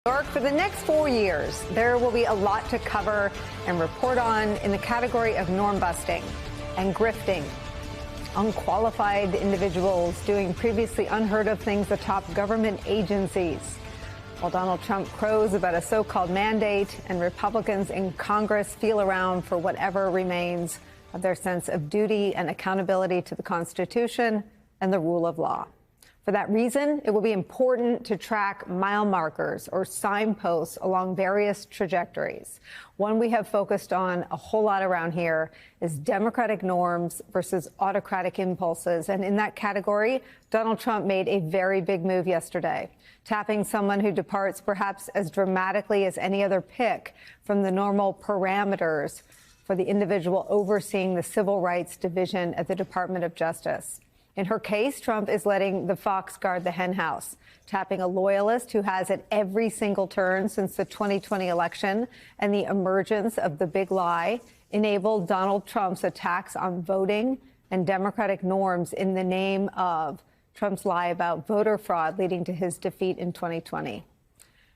For the next 4 years, there will be a lot to cover and report on in the category of norm busting and grifting. Unqualified individuals doing previously unheard of things atop government agencies. While Donald Trump crows about a so-called mandate and Republicans in Congress feel around for whatever remains of their sense of duty and accountability to the Constitution and the rule of law. For that reason, it will be important to track mile markers or signposts along various trajectories. One we have focused on a whole lot around here is democratic norms versus autocratic impulses. And in that category, Donald Trump made a very big move yesterday, tapping someone who departs perhaps as dramatically as any other pick from the normal parameters for the individual overseeing the Civil Rights Division at the Department of Justice. In her case, Trump is letting the fox guard the henhouse, tapping a loyalist who has at every single turn since the 2020 election and the emergence of the big lie enabled Donald Trump's attacks on voting and democratic norms in the name of Trump's lie about voter fraud leading to his defeat in 2020.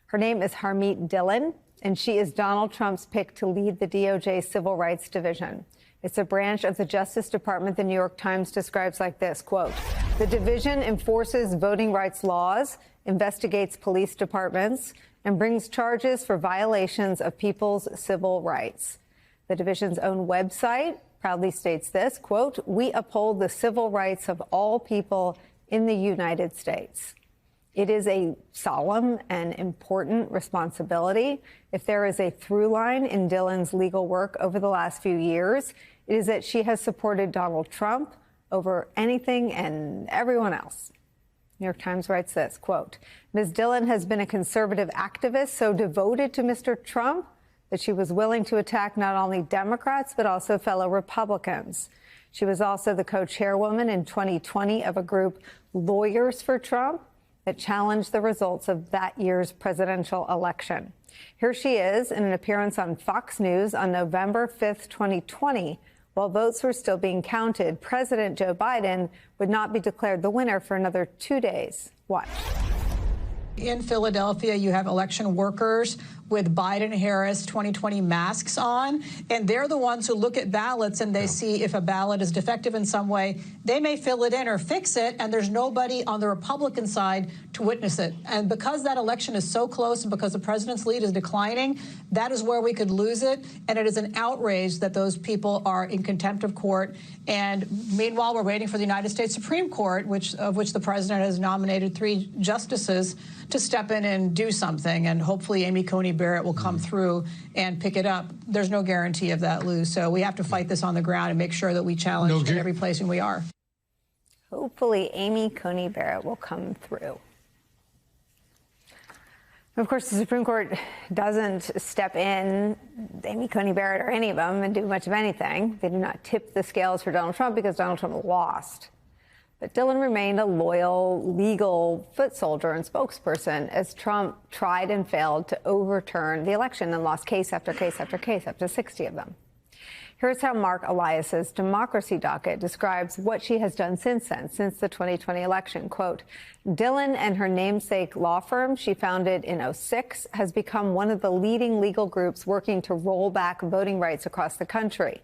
Her name is Harmeet Dillon, and she is Donald Trump's pick to lead the DOJ Civil Rights Division. It's a branch of the Justice Department the New York Times describes like this, quote, "The division enforces voting rights laws, investigates police departments, and brings charges for violations of people's civil rights." The division's own website proudly states this, quote, "We uphold the civil rights of all people in the United States." It is a solemn and important responsibility. If there is a through line in Dillon's legal work over the last few years, it is that she has supported Donald Trump over anything and everyone else. New York Times writes this, quote, "Ms. Dillon has been a conservative activist so devoted to Mr. Trump that she was willing to attack not only Democrats, but also fellow Republicans. She was also the co-chairwoman in 2020 of a group, Lawyers for Trump, that challenged the results of that year's presidential election. Here she is in an appearance on Fox News on November 5th, 2020. While votes were still being counted, President Joe Biden would not be declared the winner for another 2 days. Watch. In Philadelphia, you have election workers with Biden-Harris 2020 masks on, and they're the ones who look at ballots and they see if a ballot is defective in some way. They may fill it in or fix it, and there's nobody on the Republican side to witness it. And because that election is so close and because the president's lead is declining, that is where we could lose it. And it is an outrage that those people are in contempt of court. And meanwhile, we're waiting for the United States Supreme Court, of which the president has nominated 3 justices to step in and do something. And hopefully Amy Coney Barrett will come through and pick it up. There's no guarantee of that, Lou. So we have to fight this on the ground and make sure that we challenge in every place we are. Hopefully Amy Coney Barrett will come through. Of course, the Supreme Court doesn't step in, Amy Coney Barrett or any of them, and do much of anything. They do not tip the scales for Donald Trump because Donald Trump lost. But Dillon remained a loyal, legal foot soldier and spokesperson as Trump tried and failed to overturn the election and lost case after case after case, up to 60 of them. Here's how Mark Elias's Democracy Docket describes what she has done since then, since the 2020 election. Quote, Dillon and her namesake law firm she founded in 2006 has become one of the leading legal groups working to roll back voting rights across the country.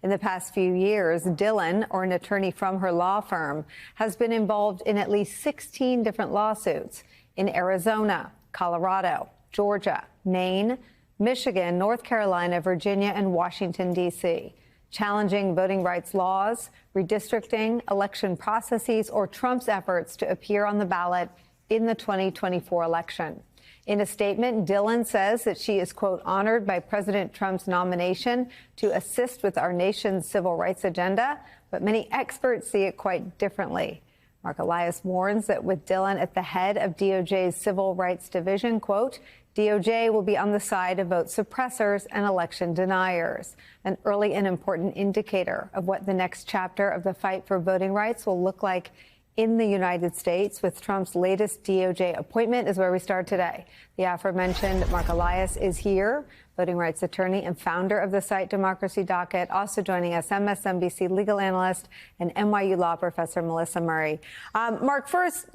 In the past few years, Dillon, or an attorney from her law firm, has been involved in at least 16 different lawsuits in Arizona, Colorado, Georgia, Maine, Michigan, North Carolina, Virginia, and Washington, D.C., challenging voting rights laws, redistricting, election processes, or Trump's efforts to appear on the ballot in the 2024 election. In a statement, Dillon says that she is, quote, honored by President Trump's nomination to assist with our nation's civil rights agenda, but many experts see it quite differently. Mark Elias warns that with Dillon at the head of DOJ's Civil Rights Division, quote, DOJ will be on the side of vote suppressors and election deniers, an early and important indicator of what the next chapter of the fight for voting rights will look like in the United States. With Trump's latest DOJ appointment is where we start today. The aforementioned Mark Elias is here, voting rights attorney and founder of the site Democracy Docket. Also joining us, MSNBC legal analyst and NYU law professor Melissa Murray. Mark, first,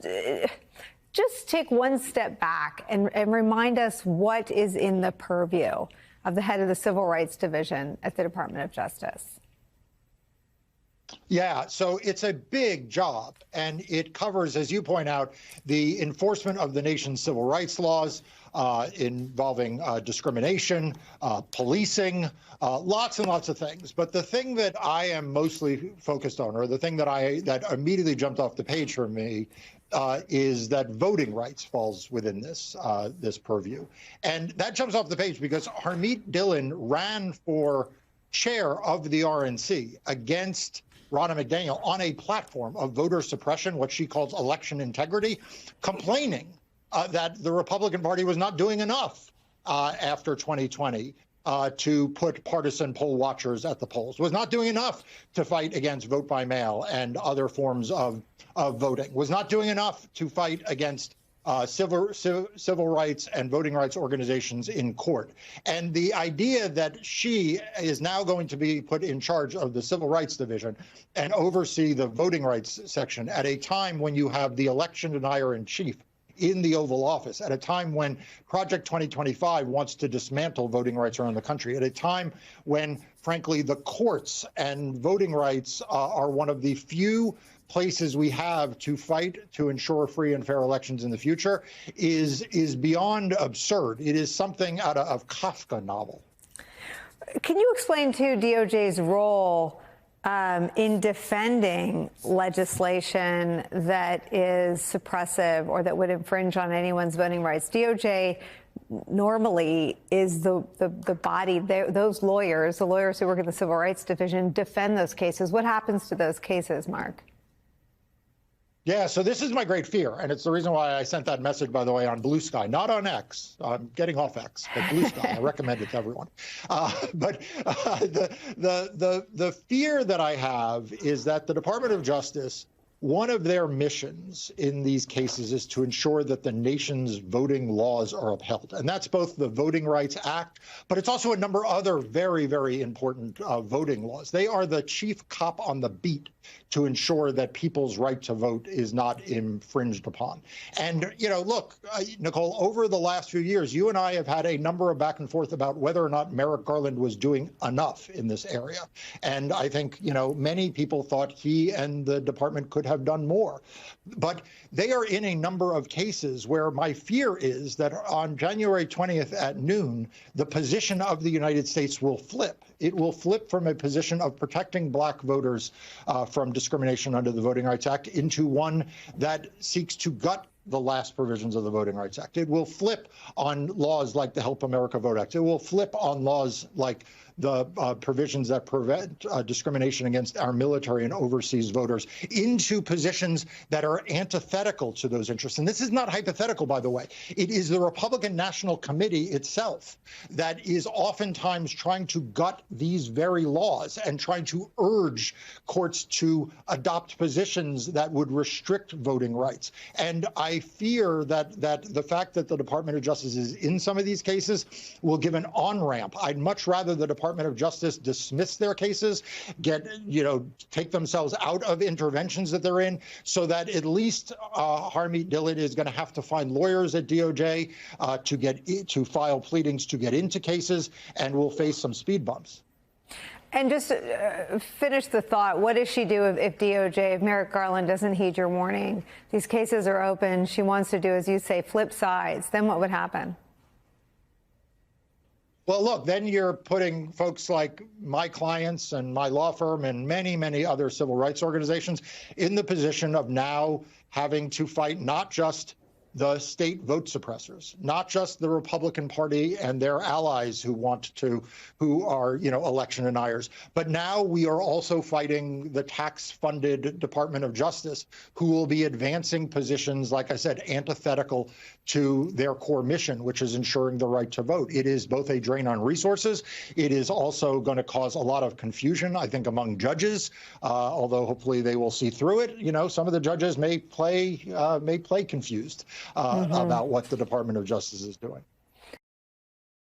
just take one step back and remind us what is in the purview of the head of the Civil Rights Division at the Department of Justice. Yeah, so it's a big job, and it covers, as you point out, the enforcement of the nation's civil rights laws involving discrimination, policing, lots and lots of things. But the thing that I am mostly focused on, or the thing that immediately jumped off the page for me, is that voting rights falls within this purview. And that jumps off the page because Harmeet Dillon ran for chair of the RNC against Ronna McDaniel on a platform of voter suppression, what she calls election integrity, complaining that the Republican Party was not doing enough after 2020 to put partisan poll watchers at the polls, was not doing enough to fight against vote by mail and other forms of voting, was not doing enough to fight against civil rights and voting rights organizations in court. And the idea that she is now going to be put in charge of the Civil Rights Division and oversee the voting rights section at a time when you have the election denier in chief in the Oval Office, at a time when Project 2025 wants to dismantle voting rights around the country, at a time when, frankly, the courts and voting rights are one of the few places we have to fight to ensure free and fair elections in the future, is beyond absurd. It is something out of Kafka novel. Can you explain, too, DOJ's role in defending legislation that is suppressive or that would infringe on anyone's voting rights? DOJ normally is the body, those lawyers, the lawyers who work in the Civil Rights Division, defend those cases. What happens to those cases, Mark? Yeah, so this is my great fear, and it's the reason why I sent that message, by the way, on Blue Sky, not on X. I'm getting off X, but Blue Sky. I recommend it to everyone. But the fear that I have is that the Department of Justice, one of their missions in these cases is to ensure that the nation's voting laws are upheld. And that's both the Voting Rights Act, but it's also a number of other very, very important voting laws. They are the chief cop on the beat to ensure that people's right to vote is not infringed upon. And, you know, look, Nicole, over the last few years, you and I have had a number of back and forth about whether or not Merrick Garland was doing enough in this area. And I think, you know, many people thought he and the department could have done more. But they are in a number of cases where my fear is that on January 20th at noon, the position of the United States will flip. It will flip from a position of protecting black voters from discrimination under the Voting Rights Act into one that seeks to gut the last provisions of the Voting Rights Act. It will flip on laws like the Help America Vote Act. It will flip on laws like the provisions that prevent discrimination against our military and overseas voters into positions that are antithetical to those interests. And this is not hypothetical, by the way. It is the Republican National Committee itself that is oftentimes trying to gut these very laws and trying to urge courts to adopt positions that would restrict voting rights. And I fear that the fact that the Department of Justice is in some of these cases will give an on-ramp. I'd much rather the Department of Justice dismiss their cases, take themselves out of interventions that they're in, so that at least Harmeet Dillon is going to have to find lawyers at DOJ to file pleadings to get into cases, and will face some speed bumps. And just to finish the thought, what does she do if DOJ, if Merrick Garland doesn't heed your warning? These cases are open. She wants to do, as you say, flip sides. Then what would happen? Well, look, then you're putting folks like my clients and my law firm and many, many other civil rights organizations in the position of now having to fight not just the state vote suppressors, not just the Republican Party and their allies who are, election deniers, but now we are also fighting the tax-funded Department of Justice, who will be advancing positions, like I said, antithetical to their core mission, which is ensuring the right to vote. It is both a drain on resources. It is also going to cause a lot of confusion, I think, among judges, although hopefully they will see through it. Some of the judges may play confused about what the Department of Justice is doing.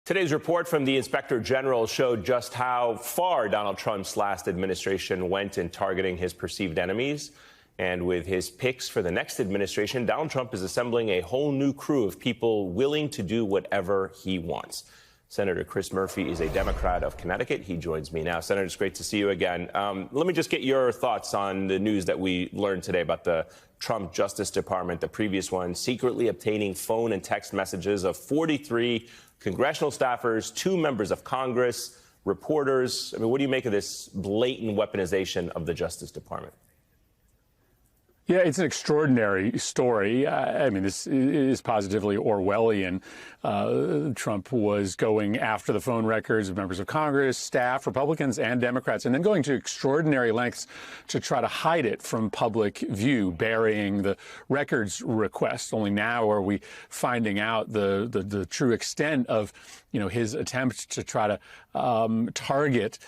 Today's report from the Inspector General showed just how far Donald Trump's last administration went in targeting his perceived enemies. And with his picks for the next administration, Donald Trump is assembling a whole new crew of people willing to do whatever he wants. Senator Chris Murphy is a Democrat of Connecticut. He joins me now. Senator, it's great to see you again. Let me just get your thoughts on the news that we learned today about the Trump Justice Department, the previous one, secretly obtaining phone and text messages of 43 congressional staffers, 2 members of Congress, reporters. I mean, what do you make of this blatant weaponization of the Justice Department? Yeah, it's an extraordinary story. I mean, this is positively Orwellian. Trump was going after the phone records of members of Congress, staff, Republicans, and Democrats, and then going to extraordinary lengths to try to hide it from public view, burying the records request. Only now are we finding out the true extent of, his attempt to try to target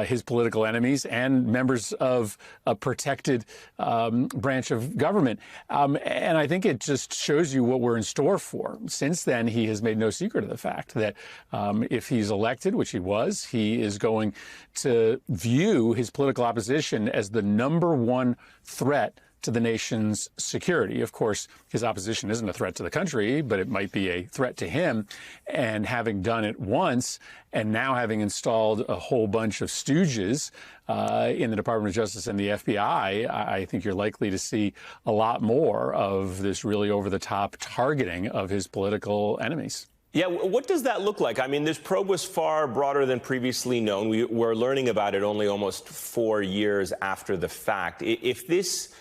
his political enemies and members of a protected branch of government. And I think it just shows you what we're in store for. Since then, he has made no secret of the fact that if he's elected, which he was, he is going to view his political opposition as the #1 threat to the nation's security. Of course, his opposition isn't a threat to the country, but it might be a threat to him. And having done it once, and now having installed a whole bunch of stooges in the Department of Justice and the FBI, I think you're likely to see a lot more of this really over-the-top targeting of his political enemies. Yeah, what does that look like? I mean, this probe was far broader than previously known. We're learning about it only almost 4 years after the fact. If this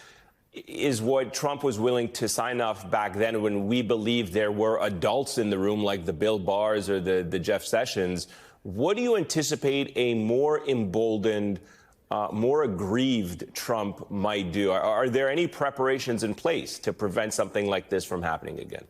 is what Trump was willing to sign off back then when we believed there were adults in the room like the Bill Barrs or the Jeff Sessions, what do you anticipate a more emboldened, more aggrieved Trump might do? Are there any preparations in place to prevent something like this from happening again?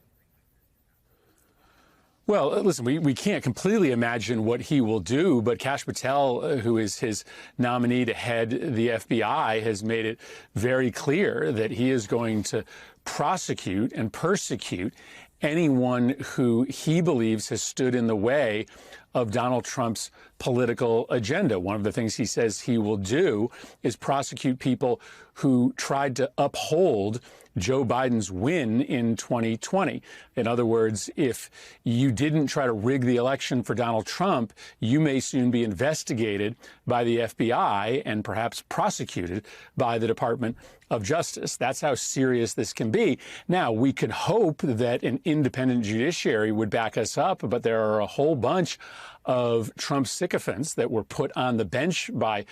Well, listen, we can't completely imagine what he will do, but Kash Patel, who is his nominee to head the FBI, has made it very clear that he is going to prosecute and persecute anyone who he believes has stood in the way of Donald Trump's political agenda. One of the things he says he will do is prosecute people who tried to uphold Joe Biden's win in 2020. In other words, if you didn't try to rig the election for Donald Trump, you may soon be investigated by the FBI and perhaps prosecuted by the Department of Justice. That's how serious this can be. Now, we could hope that an independent judiciary would back us up, but there are a whole bunch of Trump sycophants that were put on the bench by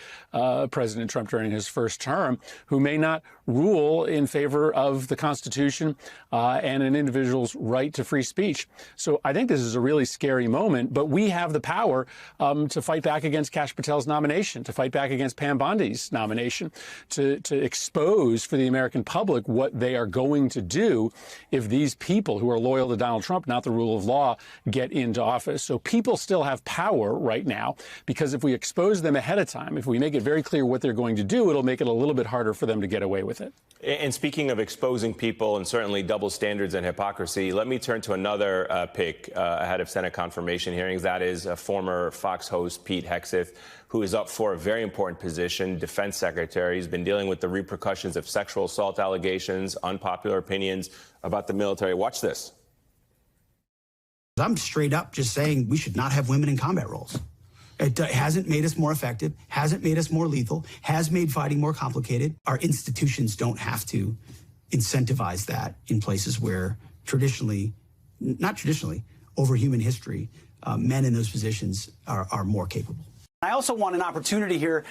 President Trump during his first term who may not rule in favor of the Constitution and an individual's right to free speech. So I think this is a really scary moment, but we have the power to fight back against Kash Patel's nomination, to fight back against Pam Bondi's nomination, to expose for the American public what they are going to do if these people who are loyal to Donald Trump, not the rule of law, get into office. So people still have power right now, because if we expose them ahead of time, if we make it very clear what they're going to do, it'll make it a little bit harder for them to get away with it. And speaking of exposing people and certainly double standards and hypocrisy, let me turn to another pick ahead of Senate confirmation hearings. That is former Fox host Pete Hegseth, who is up for a very important position, defense secretary. He's been dealing with the repercussions of sexual assault allegations, unpopular opinions about the military. Watch this. I'm straight up just saying we should not have women in combat roles. It hasn't made us more effective, hasn't made us more lethal, has made fighting more complicated. Our institutions don't have to incentivize that in places where not traditionally, over human history, men in those positions are more capable. I also want an opportunity here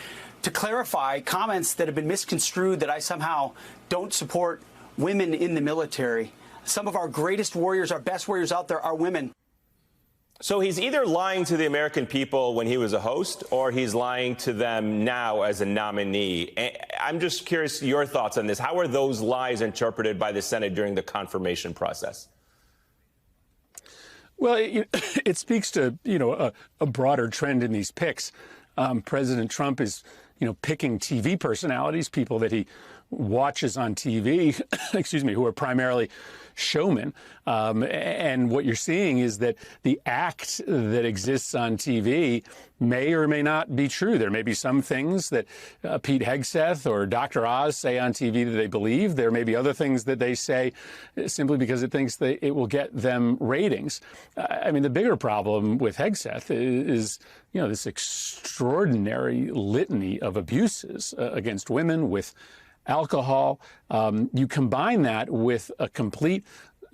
to clarify comments that have been misconstrued that I somehow don't support women in the military. Some of our greatest warriors, our best warriors out there are women. So he's either lying to the American people when he was a host, or he's lying to them now as a nominee. I'm just curious your thoughts on this. How are those lies interpreted by the Senate during the confirmation process? Well, it speaks to, a broader trend in these picks. President Trump is, picking TV personalities, people that he watches on TV, excuse me, who are primarily showmen. And what you're seeing is that the act that exists on TV may or may not be true. There may be some things that Pete Hegseth or Dr. Oz say on TV that they believe. There may be other things that they say simply because it thinks that it will get them ratings. I mean, the bigger problem with Hegseth is this extraordinary litany of abuses against women with alcohol. You combine that with a complete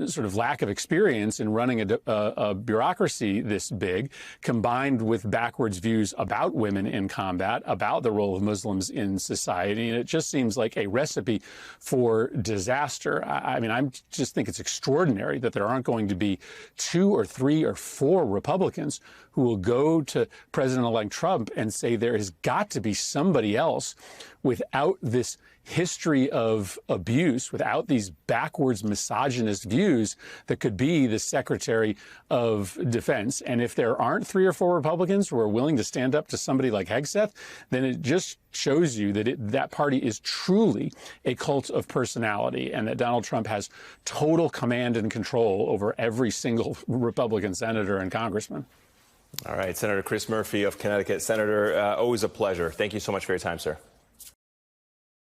sort of lack of experience in running a bureaucracy this big, combined with backwards views about women in combat, about the role of Muslims in society. And it just seems like a recipe for disaster. I mean, I just think it's extraordinary that there aren't going to be 2 or 3 or 4 Republicans who will go to President-elect Trump and say there has got to be somebody else without this history of abuse, without these backwards misogynist views that could be the Secretary of Defense. And if there aren't 3 or 4 Republicans who are willing to stand up to somebody like Hegseth, then it just shows you that that party is truly a cult of personality and that Donald Trump has total command and control over every single Republican senator and congressman. All right, Senator Chris Murphy of Connecticut. Senator, always a pleasure. Thank you so much for your time, sir.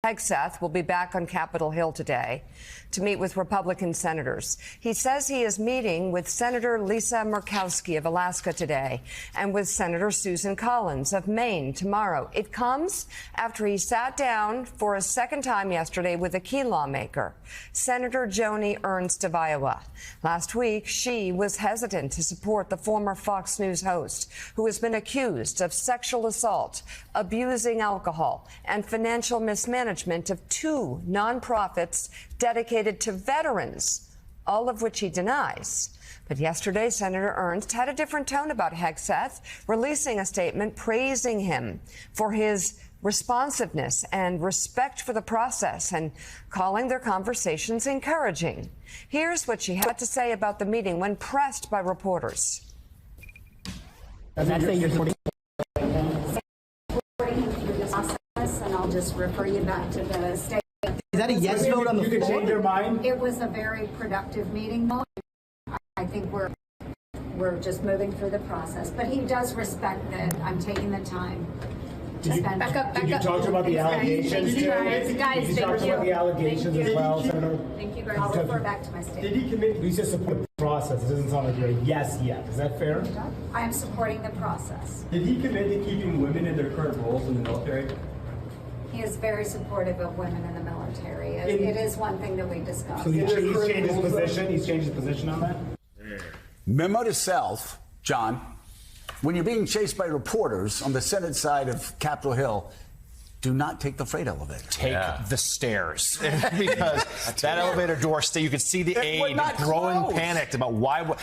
Hegseth will be back on Capitol Hill today to meet with Republican senators. He says he is meeting with Senator Lisa Murkowski of Alaska today and with Senator Susan Collins of Maine tomorrow. It comes after he sat down for a second time yesterday with a key lawmaker, Senator Joni Ernst of Iowa. Last week, she was hesitant to support the former Fox News host who has been accused of sexual assault, abusing alcohol, and financial mismanagement of 2 nonprofits dedicated to veterans, all of which he denies. But yesterday, Senator Ernst had a different tone about Hegseth, releasing a statement praising him for his responsiveness and respect for the process and calling their conversations encouraging. Here's what she had to say about the meeting when pressed by reporters. And I'll just refer you back to the state. Is that a yes vote on the floor? Change your mind? It was a very productive meeting. I think we're just moving through the process. But he does respect that I'm taking the time to spend. Did you talk about the allegations? Did you talk about the allegations as well, Senator? Thank you, guys. I'll refer back to my statement. Did he commit? You said support the process. It doesn't sound like you're a yes yet. Is that fair? I am supporting the process. Did he commit to keeping women in their current roles in the military? He is very supportive of women in the military. It is one thing that we discussed. So he's changed his position? He's changed his position on that? Memo to self, John, when you're being chased by reporters on the Senate side of Capitol Hill, do not take the freight elevator. Take the stairs. Because that elevator door, you could see the aide growing panicked about why.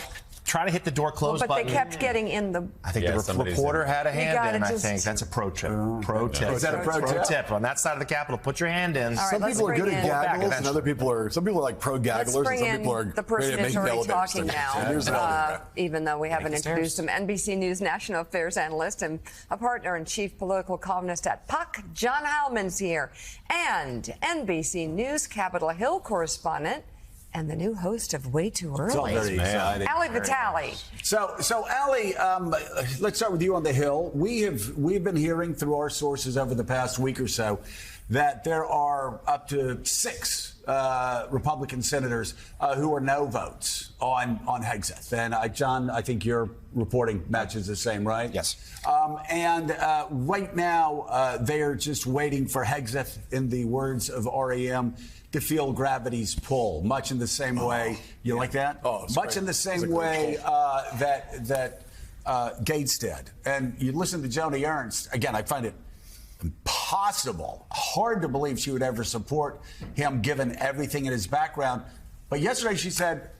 Trying to hit the door closed but button. they kept getting in the... I think the reporter had a hand in, I think. That's a pro tip. Pro tip. Is that a pro tip? On that side of the Capitol, put your hand in. Some people are good at gaggles, and other people are... Some people are like pro gagglers, and some people are the person who's already talking now, even though we haven't introduced him. NBC News national affairs analyst and a partner and chief political columnist at Puck, John Heilman's here. And NBC News Capitol Hill correspondent and the new host of Way Too Early. It's all very exciting. Ali Vitale. So Ali, let's start with you on the Hill. We've been hearing through our sources over the past week or so that there are up to 6 Republican senators who are no votes on Hegseth. And John, I think your reporting matches the same, right? Yes. And right now, they are just waiting for Hegseth, in the words of REM, to feel gravity's pull, much in the same way. You like that? Much in the same way that Gates did. And you listen to Joni Ernst, again, I find it impossible, hard to believe she would ever support him given everything in his background. But yesterday she said,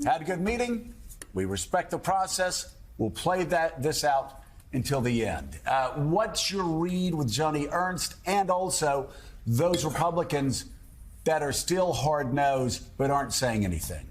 had a good meeting, we respect the process, we'll play this out until the end. What's your read with Joni Ernst and also those Republicans that are still hard-nosed but aren't saying anything?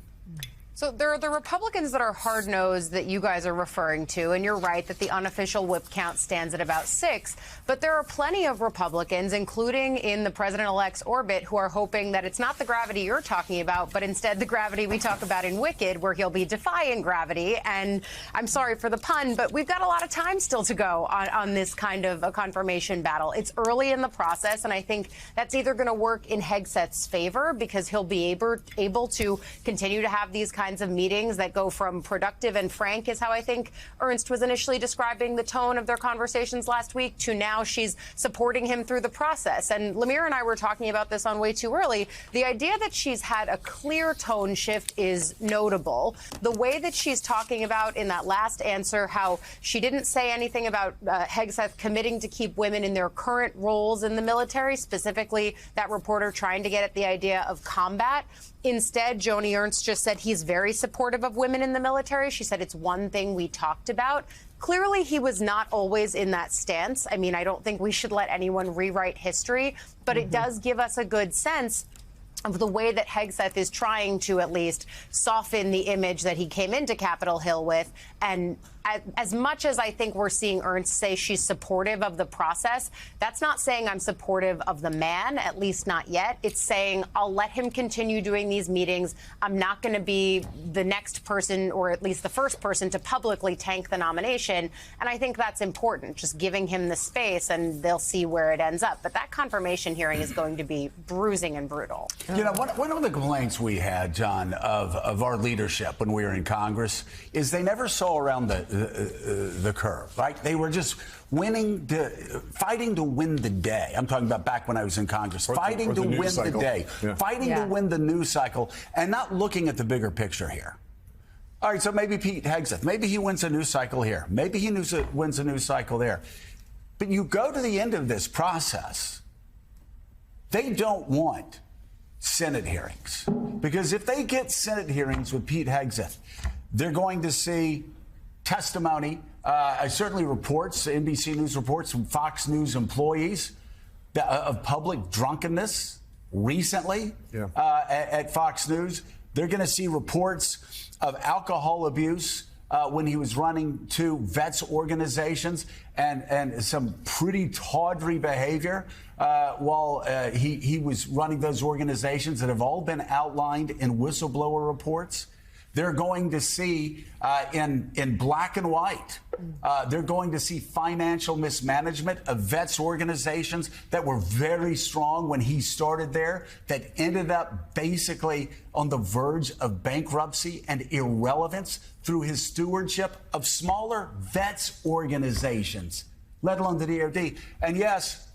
So there are the Republicans that are hard-nosed that you guys are referring to, and you're right that the unofficial whip count stands at about 6. But there are plenty of Republicans, including in the president-elect's orbit, who are hoping that it's not the gravity you're talking about, but instead the gravity we talk about in Wicked, where he'll be defying gravity. And I'm sorry for the pun, but we've got a lot of time still to go on this kind of a confirmation battle. It's early in the process, and I think that's either going to work in Hegseth's favor because he'll be able to continue to have these kinds of meetings that go from productive and frank, is how I think Ernst was initially describing the tone of their conversations last week, to now she's supporting him through the process. And Lemire and I were talking about this on Way Too Early. The idea that she's had a clear tone shift is notable. The way that she's talking about in that last answer, how she didn't say anything about Hegseth committing to keep women in their current roles in the military, specifically that reporter trying to get at the idea of combat. Instead, Joni Ernst just said he's very supportive of women in the military. She said it's one thing we talked about. Clearly, he was not always in that stance. I mean, I don't think we should let anyone rewrite history, but it does give us a good sense of the way that Hegseth is trying to at least soften the image that he came into Capitol Hill with. And as much as I think we're seeing Ernst say she's supportive of the process, that's not saying I'm supportive of the man, at least not yet. It's saying I'll let him continue doing these meetings. I'm not going to be the next person, or at least the first person, to publicly tank the nomination. And I think that's important, just giving him the space, and they'll see where it ends up. But that confirmation hearing is going to be bruising and brutal. You know, one of the complaints we had, John, of our leadership when we were in Congress is they never saw around the curve, right? They were just fighting to win the day. I'm talking about back when I was in Congress, fighting to win the day, fighting to win the news cycle, and not looking at the bigger picture here. All right, so maybe Pete Hegseth, maybe he wins a news cycle here, maybe he wins a news cycle there. But you go to the end of this process, they don't want Senate hearings, because if they get Senate hearings with Pete Hegseth, they're going to see testimony, certainly reports, NBC News reports from Fox News employees of public drunkenness recently at Fox News. They're going to see reports of alcohol abuse when he was running two vets organizations, and some pretty tawdry behavior while he was running those organizations that have all been outlined in whistleblower reports. They're going to see in black and white, they're going to see financial mismanagement of vets organizations that were very strong when he started there, that ended up basically on the verge of bankruptcy and irrelevance through his stewardship of smaller vets organizations, let alone the DOD. And yes,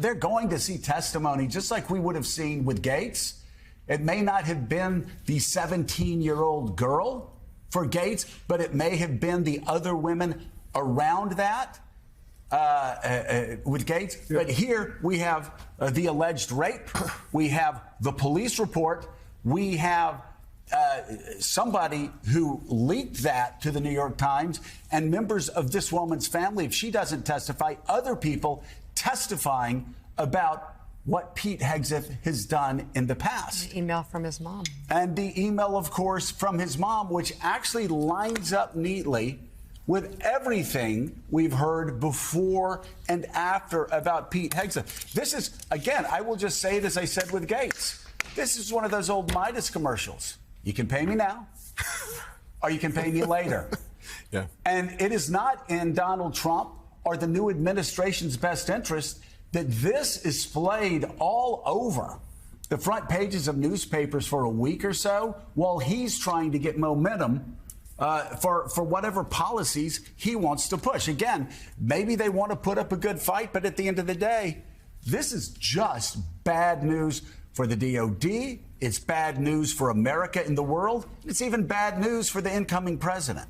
they're going to see testimony just like we would have seen with Gates. It may not have been the 17-year-old girl for Gates, but it may have been the other women around that with Gates. Yeah. But here we have the alleged rape. We have the police report. We have somebody who leaked that to the New York Times, and members of this woman's family, if she doesn't testify, other people testifying about what Pete Hegseth has done in the past. The email from his mom. And the email, of course, from his mom, which actually lines up neatly with everything we've heard before and after about Pete Hegseth. This is, again, I will just say it as I said with Gates. This is one of those old Midas commercials. You can pay me now, or you can pay me later. Yeah. And it is not in Donald Trump or the new administration's best interest that this is splayed all over the front pages of newspapers for a week or so while he's trying to get momentum for whatever policies he wants to push. Again, maybe they want to put up a good fight, but at the end of the day, this is just bad news for the DOD. It's bad news for America and the world. It's even bad news for the incoming president.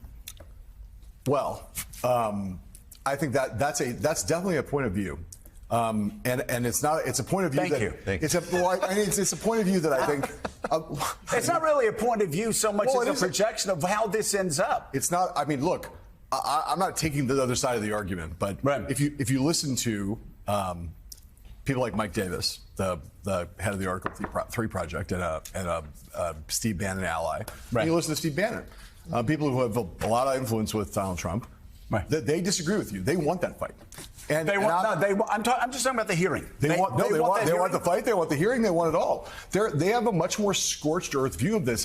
Well, I think that's definitely a point of view. And it's a point of view. Thank you. It's a point of view that I think. It's not really a point of view so much as a projection of how this ends up. It's not. I mean, look, I'm not taking the other side of the argument, but if you listen to people like Mike Davis, the head of the Article 3 project, and Steve Bannon ally. Right. You listen to Steve Bannon, people who have a lot of influence with Donald Trump. Right. They disagree with you. They want that fight. And I'm just talking about the hearing. They want the fight. They want the hearing. They want it all. They have a much more scorched earth view of this.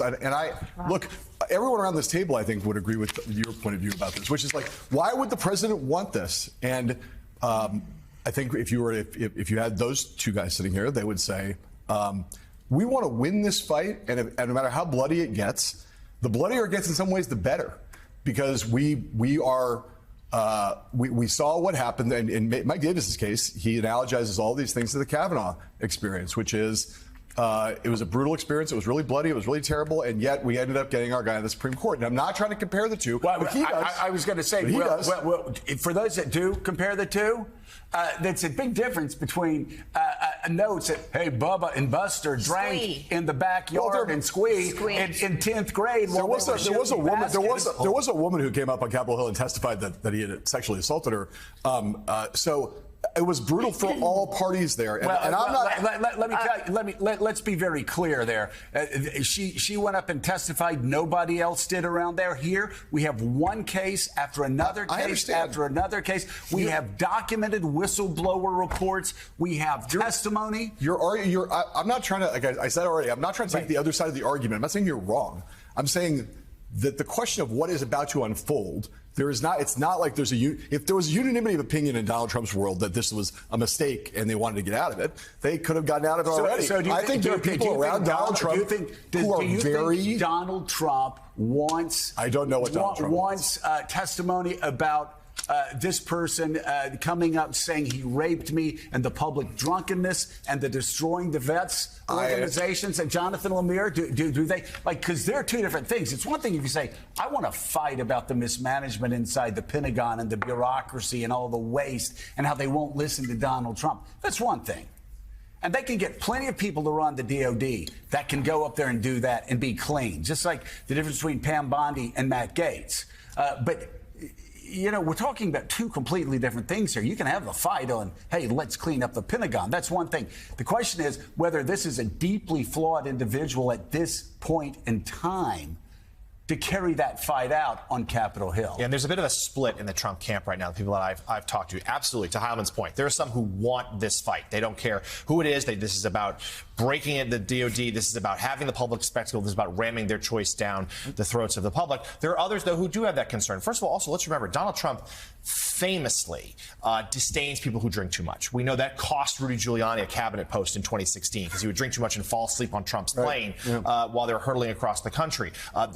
Look, everyone around this table, I think, would agree with your point of view about this, which is like, why would the president want this? And I think if you had those two guys sitting here, they would say, we want to win this fight, and no matter how bloody it gets, the bloodier it gets in some ways, the better, because we saw what happened. And in Mike Davis's case, he analogizes all these things to the Kavanaugh experience, which is it was a brutal experience. It was really bloody. It was really terrible. And yet we ended up getting our guy in the Supreme Court. And I'm not trying to compare the two. Well, I was going to say, for those that do compare the two, that's a big difference between notes that, hey, Bubba and Buster drank in the backyard and squee in 10th grade. There was a woman who came up on Capitol Hill and testified that he had sexually assaulted her. So it was brutal for all parties there. Let's be very clear there. She went up and testified. Nobody else did around there. Here we have one case after another case after another case. We have documented whistleblower reports. We have testimony. I'm not trying to, like I said already, I'm not trying to take the other side of the argument. I'm not saying you're wrong. I'm saying that the question of what is about to unfold, it's not like if there was a unanimity of opinion in Donald Trump's world that this was a mistake and they wanted to get out of it, they could have gotten out of it already. I think there are people around Donald Trump who are very. Donald Trump wants. I don't know what Donald Trump wants testimony about this person coming up saying he raped me, and the public drunkenness and the destroying the vets organizations and Jonathan Lemire. Do they because they're two different things. It's one thing if you say, I want to fight about the mismanagement inside the Pentagon and the bureaucracy and all the waste and how they won't listen to Donald Trump. That's one thing. And they can get plenty of people to run the DOD that can go up there and do that and be clean, just like the difference between Pam Bondi and Matt Gaetz. But we're talking about two completely different things here. You can have the fight on, hey, let's clean up the Pentagon. That's one thing. The question is whether this is a deeply flawed individual at this point in time to carry that fight out on Capitol Hill. Yeah, and there's a bit of a split in the Trump camp right now, the people that I've talked to. Absolutely, to Heilman's point. There are some who want this fight. They don't care who it is. This is about breaking it, the DOD. This is about having the public spectacle. This is about ramming their choice down the throats of the public. There are others, though, who do have that concern. First of all, also, let's remember, Donald Trump famously disdains people who drink too much. We know that cost Rudy Giuliani a cabinet post in 2016 because he would drink too much and fall asleep on Trump's plane while they were hurtling across the country.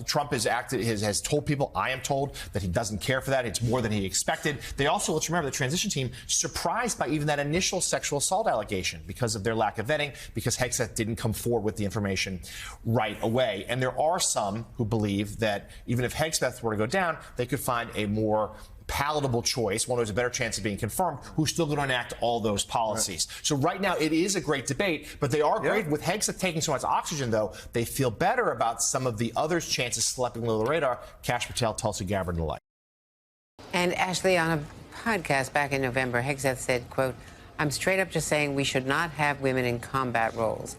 Trump has told people, I am told, that he doesn't care for that. It's more than he expected. They also, let's remember, the transition team, surprised by even that initial sexual assault allegation because of their lack of vetting, because Hegseth didn't come forward with the information right away. And there are some who believe that even if Hegseth were to go down, they could find a more palatable choice, one who has a better chance of being confirmed, who's still going to enact all those policies. Right. So right now, it is a great debate, but they are great. With Hegseth taking so much oxygen, though, they feel better about some of the others' chances slipping below the radar. Kash Patel, Tulsi Gabbard, and the like. And Ashley, on a podcast back in November, Hegseth said, quote, I'm straight up just saying we should not have women in combat roles.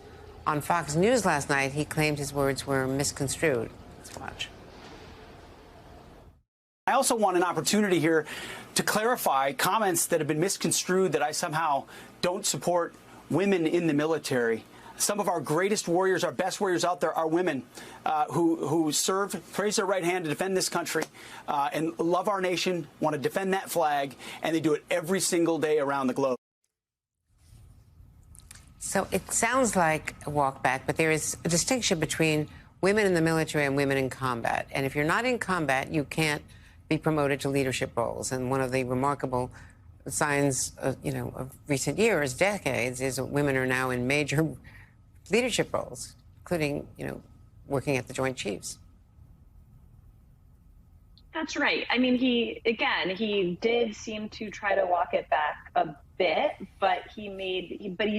On Fox News last night, he claimed his words were misconstrued. Let's watch. I also want an opportunity here to clarify comments that have been misconstrued that I somehow don't support women in the military. Some of our greatest warriors, our best warriors out there are women who serve, raise their right hand to defend this country and love our nation, want to defend that flag, and they do it every single day around the globe. So it sounds like a walk back, but there is a distinction between women in the military and women in combat. And if you're not in combat, you can't be promoted to leadership roles. And one of the remarkable signs of recent years, decades, is that women are now in major leadership roles, including, working at the Joint Chiefs. That's right. I mean, he did seem to try to walk it back a bit, but he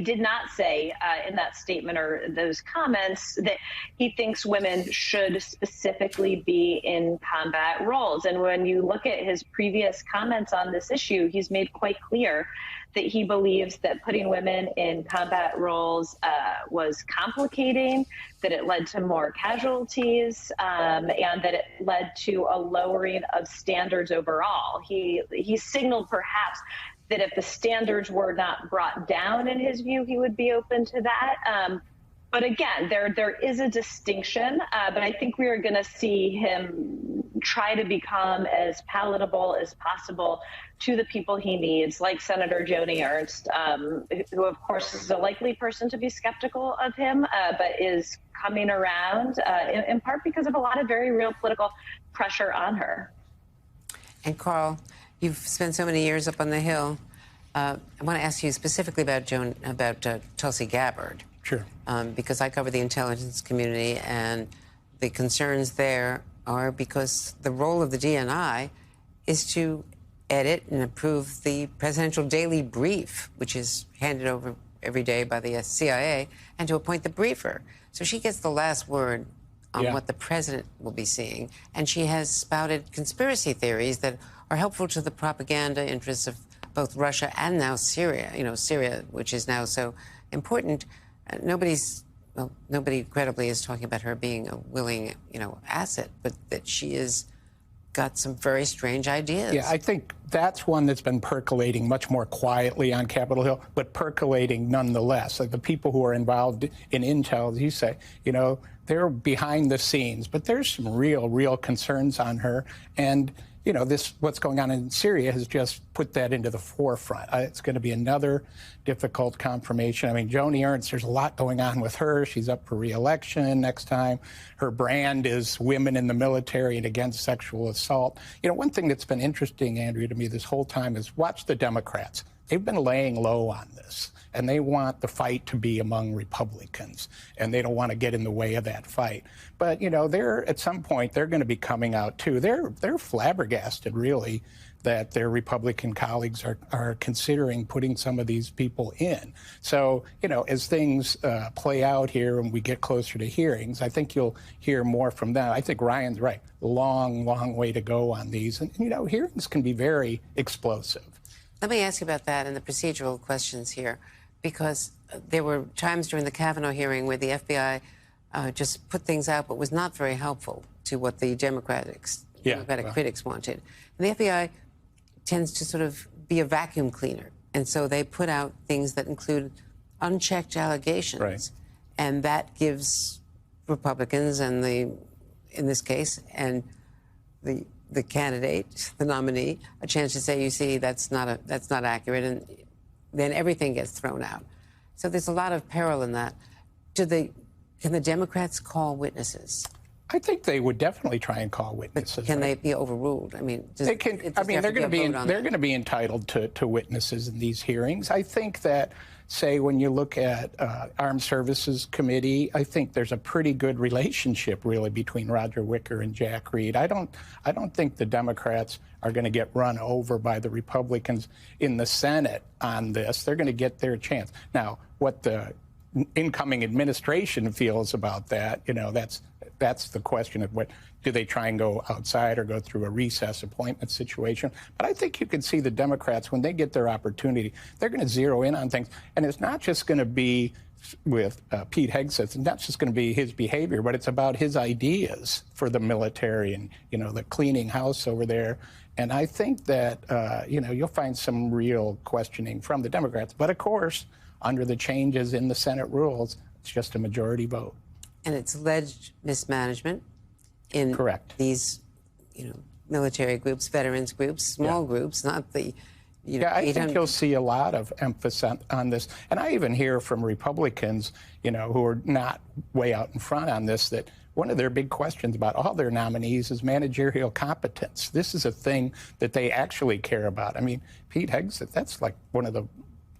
did not say in that statement or those comments that he thinks women should specifically be in combat roles. And when you look at his previous comments on this issue, he's made quite clear that he believes that putting women in combat roles was complicating, that it led to more casualties, and that it led to a lowering of standards overall. He signaled perhaps that if the standards were not brought down, in his view, he would be open to that. But again, there is a distinction, but I think we are going to see him try to become as palatable as possible to the people he needs, like Senator Joni Ernst, who, of course, is a likely person to be skeptical of him, but is coming around in part because of a lot of very real political pressure on her. And Carl, you've spent so many years up on the Hill. I want to ask you specifically about Tulsi Gabbard. Sure. Because I cover the intelligence community, and the concerns there are because the role of the DNI is to edit and approve the presidential daily brief, which is handed over every day by the CIA, and to appoint the briefer. So she gets the last word on what the president will be seeing, and she has spouted conspiracy theories that are helpful to the propaganda interests of both Russia and now Syria. You know, Syria, which is now so important. Nobody credibly is talking about her being a willing, asset, but that she has got some very strange ideas. Yeah, I think that's one that's been percolating much more quietly on Capitol Hill, but percolating nonetheless. Like the people who are involved in intel, as you say, they're behind the scenes, but there's some real concerns on her. And what's going on in Syria has just put that into the forefront. It's going to be another difficult confirmation. I mean, Joni Ernst, there's a lot going on with her. She's up for re-election next time. Her brand is women in the military and against sexual assault. One thing that's been interesting, Andrea, to me this whole time is watch the Democrats. They've been laying low on this, and they want the fight to be among Republicans, and they don't want to get in the way of that fight. But, at some point, they're going to be coming out, too. They're flabbergasted, really, that their Republican colleagues are considering putting some of these people in. So, as things play out here and we get closer to hearings, I think you'll hear more from them. I think Ryan's right. Long way to go on these. And, hearings can be very explosive. Let me ask you about that and the procedural questions here, because there were times during the Kavanaugh hearing where the FBI just put things out but was not very helpful to what the Democratic critics wanted. And the FBI tends to sort of be a vacuum cleaner, and so they put out things that include unchecked allegations. Right. And that gives Republicans and in this case, and the candidate, the nominee, a chance to say, you see, that's not accurate, and then everything gets thrown out. So there's a lot of peril in that. Can the Democrats call witnesses? I think they would definitely try and call witnesses. But can they be overruled? I mean, they can. They're going to be entitled to witnesses in these hearings. I think that, say, when you look at Armed Services Committee, I think there's a pretty good relationship, really, between Roger Wicker and Jack Reed. I don't think the Democrats are going to get run over by the Republicans in the Senate on this. They're going to get their chance. Now, what the incoming administration feels about that, that's the question of what do they try and go outside or go through a recess appointment situation. But I think you can see the Democrats, when they get their opportunity, they're going to zero in on things. And it's not just going to be with Pete Hegseth. It's not just going to be his behavior, but it's about his ideas for the military and, the cleaning house over there. And I think that, you'll find some real questioning from the Democrats. But, of course, under the changes in the Senate rules, it's just a majority vote. And it's alleged mismanagement in these, military groups, veterans groups, small groups, not the, I think you'll see a lot of emphasis on this. And I even hear from Republicans, who are not way out in front on this, that one of their big questions about all their nominees is managerial competence. This is a thing that they actually care about. I mean, Pete Hegseth, that's like one of the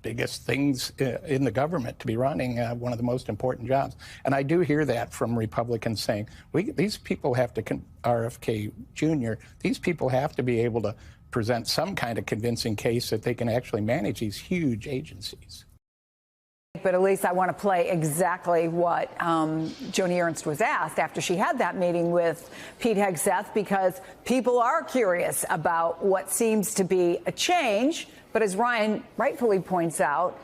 biggest things in the government to be running one of the most important jobs. And I do hear that from Republicans saying, these people have to, RFK Jr., these people have to be able to present some kind of convincing case that they can actually manage these huge agencies. But Elise, I want to play exactly what Joni Ernst was asked after she had that meeting with Pete Hegseth, because people are curious about what seems to be a change. But as Ryan rightfully points out,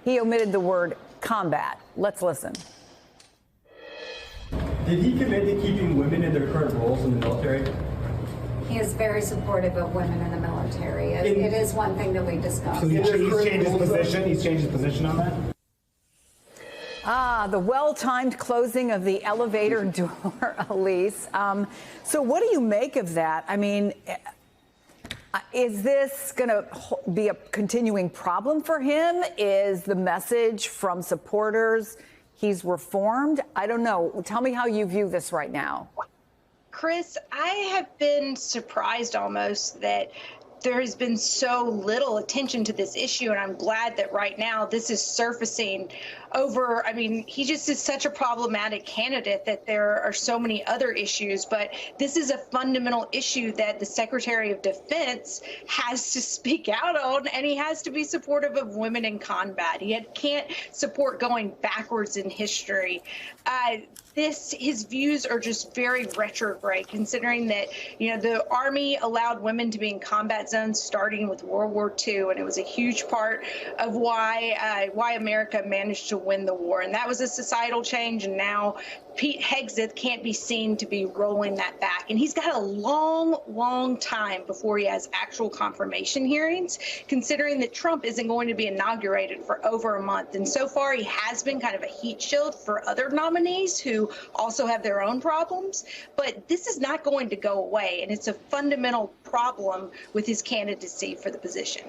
he omitted the word combat. Let's listen. Did he commit to keeping women in their current roles in the military? He is very supportive of women in the military. It is one thing that we discussed. So he's changed his position? He's changed his position on that? The well-timed closing of the elevator door, Elise. So what do you make of that? I mean, is this going to be a continuing problem for him? Is the message from supporters he's reformed? I don't know. Tell me how you view this right now. Chris, I have been surprised almost that there has been so little attention to this issue, and I'm glad that right now this is surfacing over. I mean, he just is such a problematic candidate that there are so many other issues, but this is a fundamental issue that the Secretary of Defense has to speak out on, and he has to be supportive of women in combat. He can't support going backwards in history. His views are just very retrograde, considering that, you know, the Army allowed women to be in combat zones starting with World War II, and it was a huge part of why America managed to win the war. And that was a societal change, and now Pete Hegseth can't be seen to be rolling that back. And he's got a long time before he has actual confirmation hearings, considering that Trump isn't going to be inaugurated for over a month. And so far, he has been kind of a heat shield for other nominees who also have their own problems. But this is not going to go away, and it's a fundamental problem with his candidacy for the position.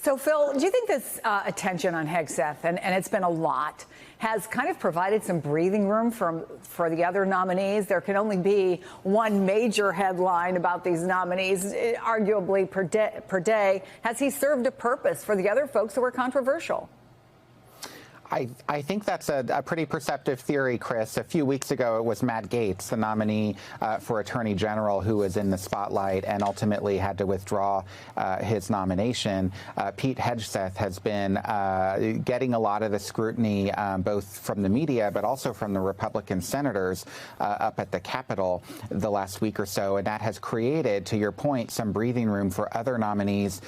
So, Phil, do you think this attention on Hegseth, and it's been a lot, has kind of provided some breathing room for the other nominees? There can only be one major headline about these nominees, arguably per day. Has he served a purpose for the other folks who are controversial? I think that's a pretty perceptive theory, Chris. A few weeks ago, it was Matt Gaetz, the nominee for Attorney General, who was in the spotlight and ultimately had to withdraw his nomination. Pete Hegseth has been getting a lot of the scrutiny, both from the media but also from the Republican senators up at the Capitol the last week or so, and that has created, to your point, some breathing room for other nominees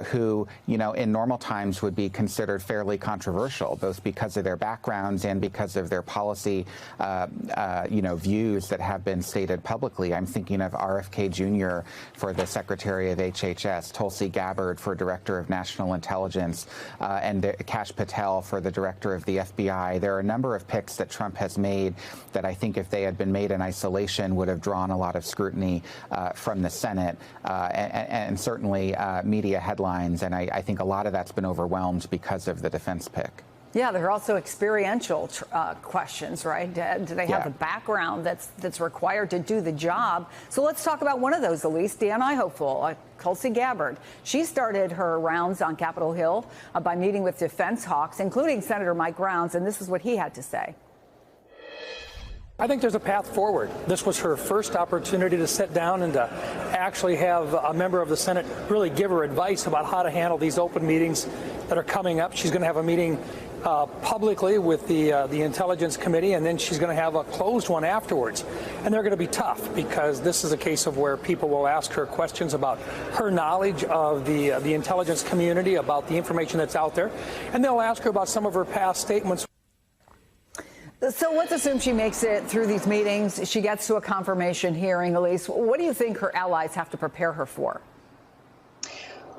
who, you know, in normal times would be considered fairly controversial, both because of their backgrounds and because of their policy, views that have been stated publicly. I'm thinking of RFK Jr. for the Secretary of HHS, Tulsi Gabbard for Director of National Intelligence, and Kash Patel for the Director of the FBI. There are a number of picks that Trump has made that I think if they had been made in isolation would have drawn a lot of scrutiny from the Senate and certainly media headlines. And I think a lot of that's been overwhelmed because of the defense pick. Yeah, there are also experiential questions, right? Do they have the background that's required to do the job? So let's talk about one of those, Elise. DNI hopeful, Tulsi Gabbard. She started her rounds on Capitol Hill by meeting with defense hawks, including Senator Mike Rounds, and this is what he had to say. I think there's a path forward. This was her first opportunity to sit down and to actually have a member of the Senate really give her advice about how to handle these open meetings that are coming up. She's going to have a meeting publicly with the Intelligence Committee, and then she's going to have a closed one afterwards. And they're going to be tough because this is a case of where people will ask her questions about her knowledge of the intelligence community, about the information that's out there, and they'll ask her about some of her past statements. So let's assume she makes it through these meetings. She gets to a confirmation hearing, Elise. What do you think her allies have to prepare her for?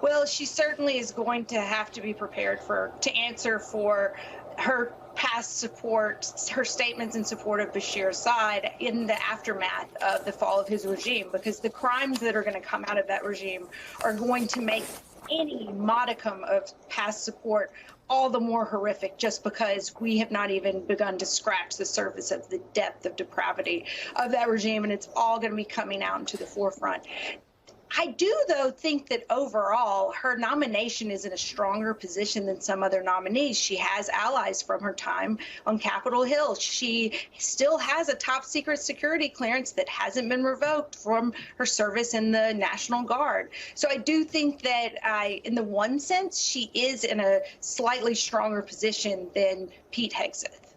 Well, she certainly is going to have to be prepared to answer for her past support, her statements in support of Bashir Assad in the aftermath of the fall of his regime, because the crimes that are going to come out of that regime are going to make any modicum of past support all the more horrific, just because we have not even begun to scratch the surface of the depth of depravity of that regime, and it's all going to be coming out into the forefront. I do, though, think that overall her nomination is in a stronger position than some other nominees. She has allies from her time on Capitol Hill. She still has a top secret security clearance that hasn't been revoked from her service in the National Guard. So I do think that in the one sense, she is in a slightly stronger position than Pete Hegseth.